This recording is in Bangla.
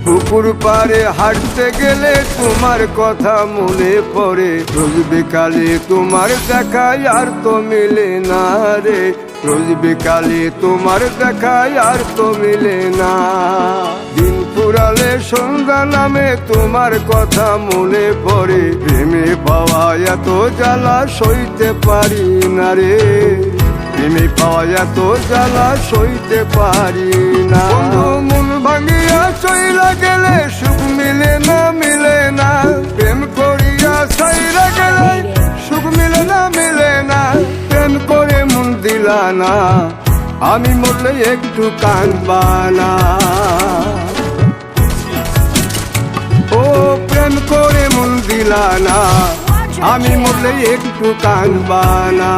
পুকুর পাড়ে হাঁটতে গেলে তোমার কথা মনে পড়ে, রোজ বিকালে তোমার দেখায় আর তো মিলে না রে, রোজ বিকালে তোমার দেখায় আর তো মিলে না। দিন ফুরালে সন্ধ্যা নামে তোমার কথা মনে পড়ে, প্রেমে পাওয়া এত জ্বালা সইতে পারি না রে, প্রেমে পাওয়া এত জ্বালা সইতে পারি না। মন ভাঙিয়া চইলা গেলে সুখ মিলে না, মিলে না, প্রেম করিয়া ছাইরা গেলে সুখ মিলে না, মিলে না, প্রেম করে মন দিলা না, আমি মরলে একটু কাঁদবা না। ও প্রেম করে মন দিলা না, আমি মরলে একটু কাঁদবা না।